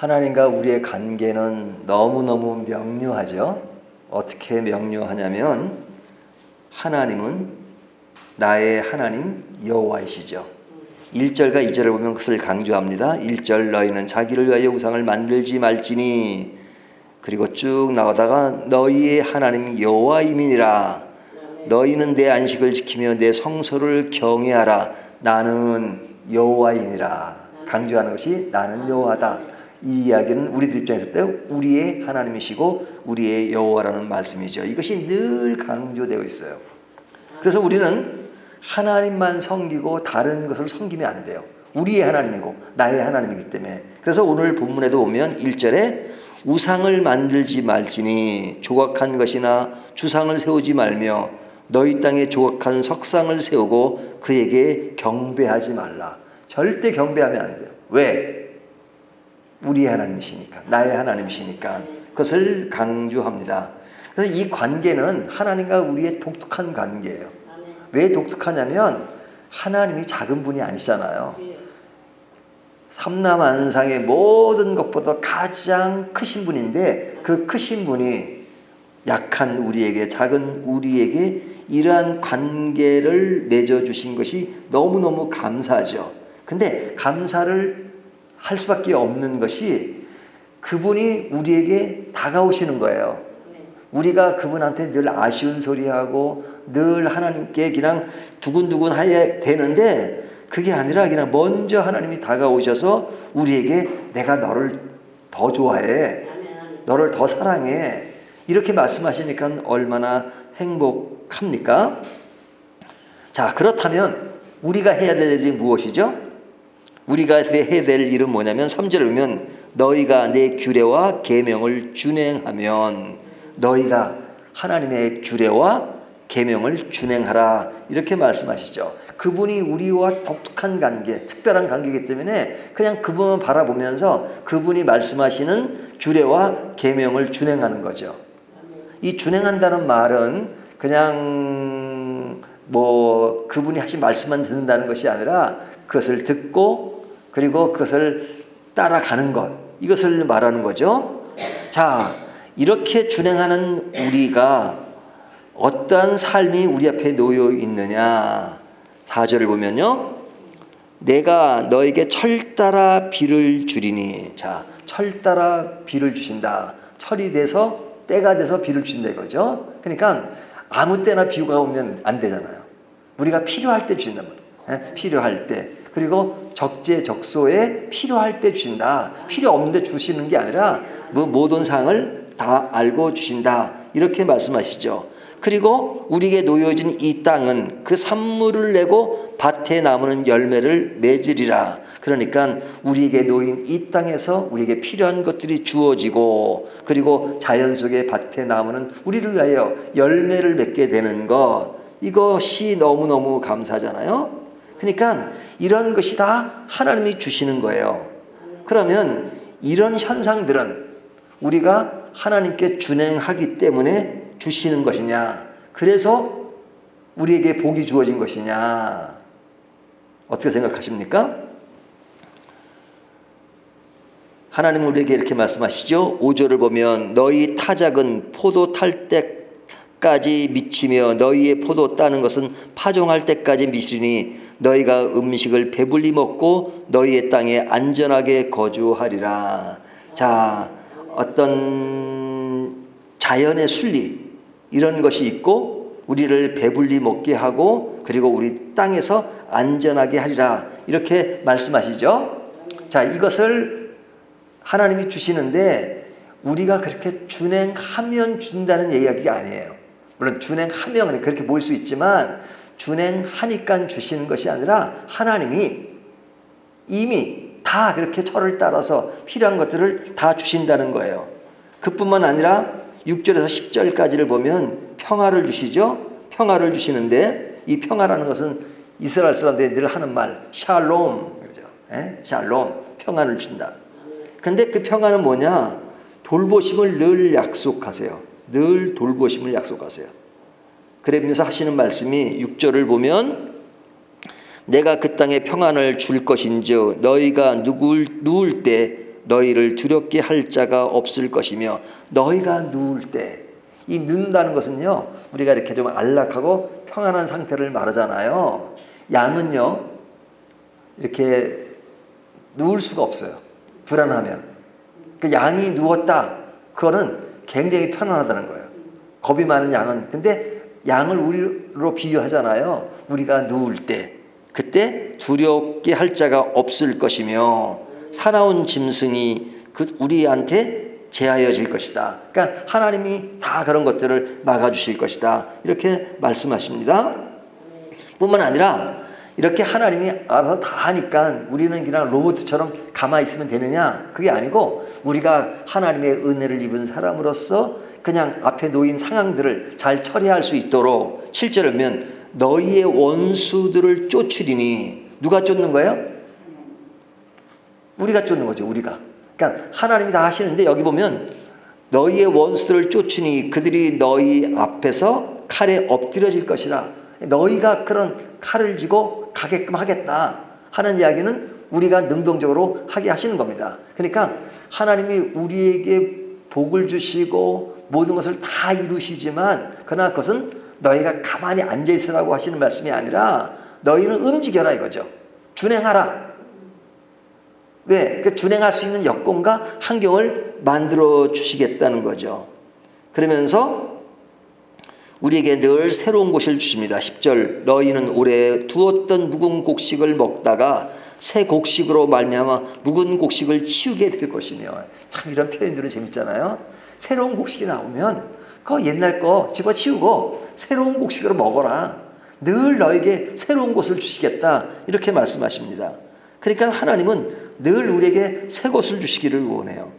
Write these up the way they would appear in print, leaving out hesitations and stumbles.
하나님과 우리의 관계는 너무너무 명료하죠. 어떻게 명료하냐면 하나님은 나의 하나님 여호와이시죠. 1절과 2절을 보면 그것을 강조합니다. 1절 너희는 자기를 위하여 우상을 만들지 말지니, 그리고 쭉 나오다가 너희의 하나님 여호와임이니라. 너희는 내 안식을 지키며 내 성소를 경외하라. 나는 여호와이니라. 강조하는 것이 나는 여호와다. 이 이야기는 우리들 입장에서 때 우리의 하나님이시고 우리의 여호와라는 말씀이죠. 이것이 늘 강조되어 있어요. 그래서 우리는 하나님만 섬기고 다른 것을 섬기면 안 돼요. 우리의 하나님이고 나의 하나님이기 때문에. 그래서 오늘 본문에도 보면 1절에 우상을 만들지 말지니 조각한 것이나 주상을 세우지 말며 너희 땅에 조각한 석상을 세우고 그에게 경배하지 말라. 절대 경배하면 안 돼요. 왜? 우리의 하나님이시니까, 나의 하나님이시니까. 그것을 강조합니다. 그래서 이 관계는 하나님과 우리의 독특한 관계예요. 왜 독특하냐면 하나님이 작은 분이 아니잖아요. 삼라만상의 모든 것보다 가장 크신 분인데 그 크신 분이 약한 우리에게, 작은 우리에게 이러한 관계를 맺어주신 것이 너무너무 감사하죠. 근데 감사를 할 수밖에 없는 것이 그분이 우리에게 다가오시는 거예요. 우리가 그분한테 늘 아쉬운 소리하고 늘 하나님께 그냥 두근두근 해야 되는데 그게 아니라 그냥 먼저 하나님이 다가오셔서 우리에게 내가 너를 더 좋아해, 너를 더 사랑해, 이렇게 말씀하시니까 얼마나 행복합니까? 자, 그렇다면 우리가 해야 될 일이 무엇이죠? 우리가 해야 될 일은 뭐냐면 3절을 보면 너희가 내 규례와 계명을 준행하면, 너희가 하나님의 규례와 계명을 준행하라, 이렇게 말씀하시죠. 그분이 우리와 독특한 관계, 특별한 관계이기 때문에 그냥 그분만 바라보면서 그분이 말씀하시는 규례와 계명을 준행하는 거죠. 이 준행한다는 말은 그냥 뭐 그분이 하신 말씀만 듣는다는 것이 아니라 그것을 듣고 그리고 그것을 따라가는 것, 이것을 말하는 거죠. 자, 이렇게 준행하는 우리가 어떠한 삶이 우리 앞에 놓여 있느냐. 4절을 보면요, 내가 너에게 철 따라 비를 주리니. 자, 철 따라 비를 주신다. 철이 돼서 때가 돼서 비를 주신다 이거죠. 그러니까 아무 때나 비가 오면 안 되잖아요. 우리가 필요할 때 주신단 말이에요. 필요할 때. 그리고 적재적소에 필요할 때 주신다. 필요 없는데 주시는 게 아니라 모든 상을 다 알고 주신다, 이렇게 말씀하시죠. 그리고 우리에게 놓여진 이 땅은 그 산물을 내고 밭에 나무는 열매를 맺으리라. 그러니까 우리에게 놓인 이 땅에서 우리에게 필요한 것들이 주어지고, 그리고 자연 속의 밭에 나무는 우리를 위하여 열매를 맺게 되는 것, 이것이 너무너무 감사하잖아요. 그러니까 이런 것이 다 하나님이 주시는 거예요. 그러면 이런 현상들은 우리가 하나님께 준행하기 때문에 주시는 것이냐, 그래서 우리에게 복이 주어진 것이냐, 어떻게 생각하십니까? 하나님은 우리에게 이렇게 말씀하시죠. 5절을 보면 너희 타작은 포도 탈 때까지 미치며 너희의 포도 따는 것은 파종할 때까지 미치니 너희가 음식을 배불리 먹고 너희의 땅에 안전하게 거주하리라. 자, 어떤 자연의 순리, 이런 것이 있고 우리를 배불리 먹게 하고 그리고 우리 땅에서 안전하게 하리라, 이렇게 말씀하시죠. 자, 이것을 하나님이 주시는데 우리가 그렇게 준행하면 준다는 이야기가 아니에요. 물론 준행하면 그렇게 보일 수 있지만 준행하니까 주시는 것이 아니라 하나님이 이미 다 그렇게 철을 따라서 필요한 것들을 다 주신다는 거예요. 그뿐만 아니라 6절에서 10절까지를 보면 평화를 주시죠. 평화를 주시는데 이 평화라는 것은 이스라엘 사람들이 늘 하는 말 샬롬, 그렇죠? 샬롬, 평안을 준다. 근데 그 평화는 뭐냐? 돌보심을 늘 약속하세요. 늘 돌보심을 약속하세요. 그러면서 하시는 말씀이 6절을 보면 내가 그 땅에 평안을 줄 것인즉 너희가 누울 때 너희를 두렵게 할 자가 없을 것이며 너희가 누울 때 이 눕는다는 것은요 우리가 이렇게 좀 안락하고 평안한 상태를 말하잖아요. 양은요 이렇게 누울 수가 없어요. 불안하면. 그 양이 누웠다 그거는 굉장히 편안하다는 거예요. 겁이 많은 양은. 근데 양을 우리로 비유하잖아요. 우리가 누울 때 그때 두렵게 할 자가 없을 것이며 사나운 짐승이 우리한테 제하여질 것이다. 그러니까 하나님이 다 그런 것들을 막아주실 것이다. 이렇게 말씀하십니다. 뿐만 아니라 이렇게 하나님이 알아서 다 하니까 우리는 그냥 로봇처럼 가만히 있으면 되느냐? 그게 아니고 우리가 하나님의 은혜를 입은 사람으로서 그냥 앞에 놓인 상황들을 잘 처리할 수 있도록 7절을 보면 너희의 원수들을 쫓으리니 누가 쫓는 거예요? 우리가 쫓는 거죠. 우리가. 그러니까 하나님이 다 하시는데 여기 보면 너희의 원수들을 쫓으니 그들이 너희 앞에서 칼에 엎드려질 것이라. 너희가 그런 칼을 쥐고 가게끔 하겠다 하는 이야기는 우리가 능동적으로 하게 하시는 겁니다. 그러니까 하나님이 우리에게 복을 주시고 모든 것을 다 이루시지만 그러나 그것은 너희가 가만히 앉아있으라고 하시는 말씀이 아니라 너희는 움직여라 이거죠. 준행하라. 왜? 그 준행할 수 있는 여건과 환경을 만들어 주시겠다는 거죠. 그러면서 우리에게 늘 새로운 곡식을 주십니다. 10절 너희는 올해 두었던 묵은 곡식을 먹다가 새 곡식으로 말미암아 묵은 곡식을 치우게 될 것이며. 참 이런 표현들은 재밌잖아요. 새로운 곡식이 나오면 그 옛날 거 집어치우고 새로운 곡식으로 먹어라. 늘 너에게 새로운 것을 주시겠다 이렇게 말씀하십니다. 그러니까 하나님은 늘 우리에게 새 것을 주시기를 원해요.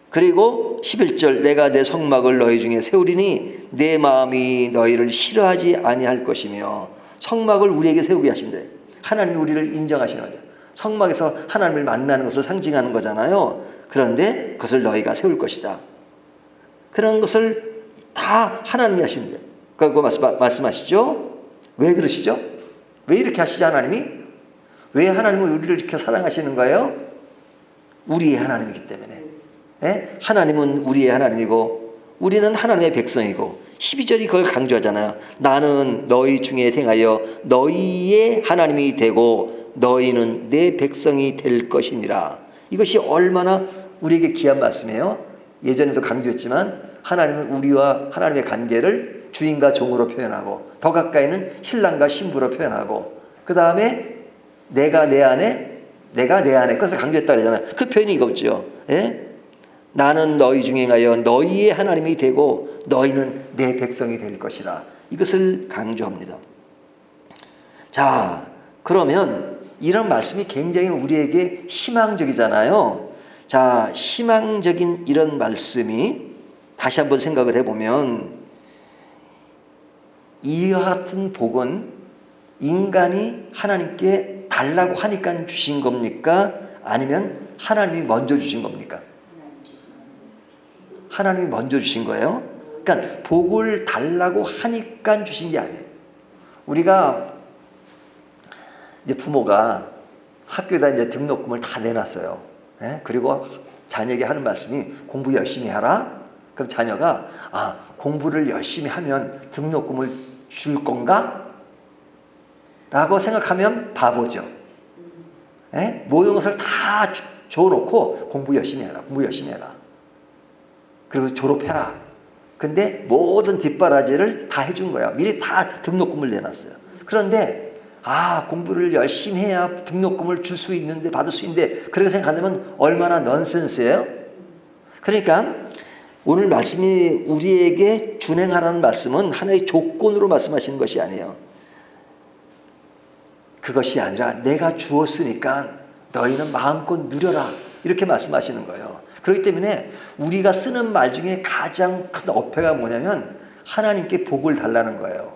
그리고 11절 내가 내 성막을 너희 중에 세우리니 내 마음이 너희를 싫어하지 아니할 것이며. 성막을 우리에게 세우게 하신대. 하나님이 우리를 인정하시는 거죠. 성막에서 하나님을 만나는 것을 상징하는 거잖아요. 그런데 그것을 너희가 세울 것이다. 그런 것을 다 하나님이 하시는데 그거 말씀하시죠. 왜 그러시죠? 왜 이렇게 하시죠 하나님이? 왜 하나님은 우리를 이렇게 사랑하시는 거예요? 우리의 하나님이기 때문에. 예? 하나님은 우리의 하나님이고 우리는 하나님의 백성이고 12절이 그걸 강조하잖아요. 나는 너희 중에 행하여 너희의 하나님이 되고 너희는 내 백성이 될 것이니라. 이것이 얼마나 우리에게 귀한 말씀이에요. 예전에도 강조했지만 하나님은 우리와 하나님의 관계를 주인과 종으로 표현하고 더 가까이는 신랑과 신부로 표현하고 그 다음에 내가 내 안에 그것을 강조했다 그러잖아요. 그 표현이 이거죠. 예? 나는 너희 중에 행하여 너희의 하나님이 되고 너희는 내 백성이 될 것이라. 이것을 강조합니다. 자, 그러면 이런 말씀이 굉장히 우리에게 희망적이잖아요. 자, 희망적인 이런 말씀이 다시 한번 생각을 해보면 이와 같은 복은 인간이 하나님께 달라고 하니까 주신 겁니까? 아니면 하나님이 먼저 주신 겁니까? 하나님이 먼저 주신 거예요. 그러니까 복을 달라고 하니까 주신 게 아니에요. 우리가 이제 부모가 학교에다 이제 등록금을 다 내놨어요. 예? 그리고 자녀에게 하는 말씀이 공부 열심히 하라. 그럼 자녀가 공부를 열심히 하면 등록금을 줄 건가? 라고 생각하면 바보죠. 예? 모든 것을 다 줘놓고 공부 열심히 해라. 공부 열심히 해라. 그리고 졸업해라. 근데 모든 뒷바라지를 다 해준 거야. 미리 다 등록금을 내놨어요. 그런데 공부를 열심히 해야 등록금을 줄 수 있는데 받을 수 있는데 그렇게 생각하면 얼마나 넌센스예요. 그러니까 오늘 말씀이 우리에게 준행하라는 말씀은 하나의 조건으로 말씀하시는 것이 아니에요. 그것이 아니라 내가 주었으니까 너희는 마음껏 누려라 이렇게 말씀하시는 거예요. 그렇기 때문에 우리가 쓰는 말 중에 가장 큰 어폐가 뭐냐면 하나님께 복을 달라는 거예요.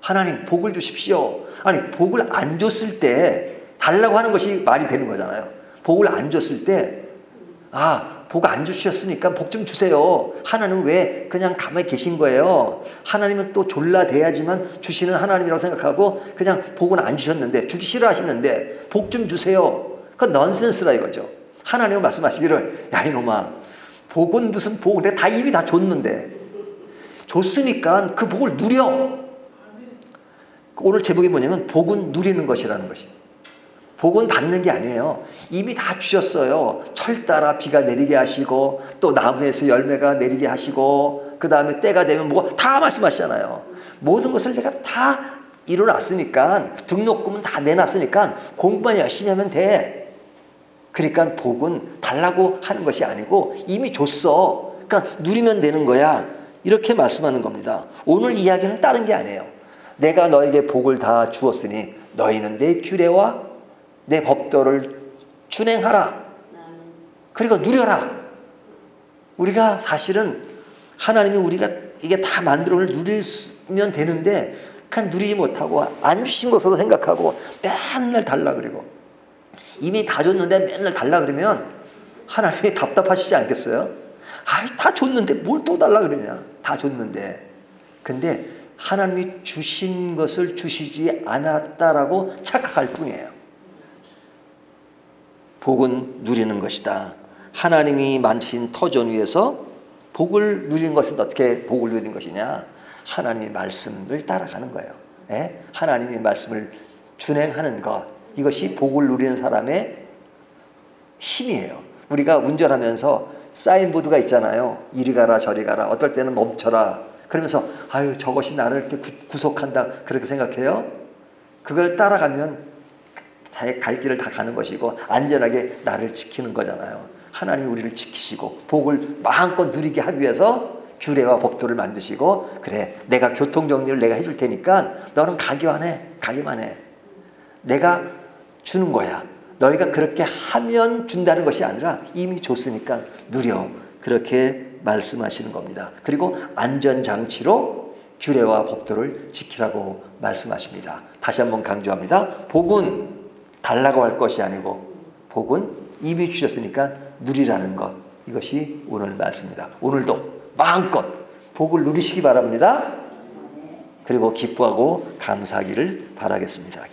하나님 복을 주십시오. 아니 복을 안 줬을 때 달라고 하는 것이 말이 되는 거잖아요. 복을 안 줬을 때 복 안 주셨으니까 복 좀 주세요. 하나님은 왜 그냥 가만히 계신 거예요? 하나님은 또 졸라대야지만 주시는 하나님이라고 생각하고 그냥 복은 안 주셨는데 주기 싫어하시는데 복 좀 주세요. 그건 넌센스라 이거죠. 하나님은 말씀하시기를 야 이놈아 복은 무슨 복을 내가 다 이미 다 줬는데 줬으니까 그 복을 누려. 오늘 제목이 뭐냐면 복은 누리는 것이라는 것이. 복은 받는 게 아니에요. 이미 다 주셨어요. 철 따라 비가 내리게 하시고 또 나무에서 열매가 내리게 하시고 그 다음에 때가 되면 뭐가 다 말씀하시잖아요. 모든 것을 내가 다 이뤄놨으니까 등록금은 다 내놨으니까 공부만 열심히 하면 돼. 그러니까 복은 달라고 하는 것이 아니고 이미 줬어. 그러니까 누리면 되는 거야. 이렇게 말씀하는 겁니다. 오늘 이야기는 다른 게 아니에요. 내가 너에게 복을 다 주었으니 너희는 내 규례와 내 법도를 준행하라. 그리고 누려라. 우리가 사실은 하나님이 우리가 이게 다 만들어 누리면 되는데 그냥 누리지 못하고 안 주신 것으로 생각하고 맨날 달라 그러고 이미 다 줬는데 맨날 달라 그러면 하나님이 답답하시지 않겠어요? 아이 다 줬는데 뭘 또 달라 그러냐. 다 줬는데. 근데 하나님이 주신 것을 주시지 않았다라고 착각할 뿐이에요. 복은 누리는 것이다. 하나님이 만드신 터전 위에서 복을 누리는 것은 어떻게 복을 누리는 것이냐? 하나님의 말씀을 따라가는 거예요. 예? 하나님의 말씀을 준행하는 것. 이것이 복을 누리는 사람의 힘이에요. 우리가 운전하면서 사인보드가 있잖아요. 이리 가라 저리 가라. 어떨 때는 멈춰라. 그러면서 아유 저것이 나를 이렇게 구속한다. 그렇게 생각해요. 그걸 따라가면 갈 길을 다 가는 것이고 안전하게 나를 지키는 거잖아요. 하나님이 우리를 지키시고 복을 마음껏 누리게 하기 위해서 규례와 법도를 만드시고 그래 내가 교통정리를 내가 해줄 테니까 너는 가기만 해. 내가 주는 거야. 너희가 그렇게 하면 준다는 것이 아니라 이미 줬으니까 누려. 그렇게 말씀하시는 겁니다. 그리고 안전장치로 규례와 법도를 지키라고 말씀하십니다. 다시 한번 강조합니다. 복은 달라고 할 것이 아니고 복은 이미 주셨으니까 누리라는 것. 이것이 오늘 말씀입니다. 오늘도 마음껏 복을 누리시기 바랍니다. 그리고 기뻐하고 감사하기를 바라겠습니다.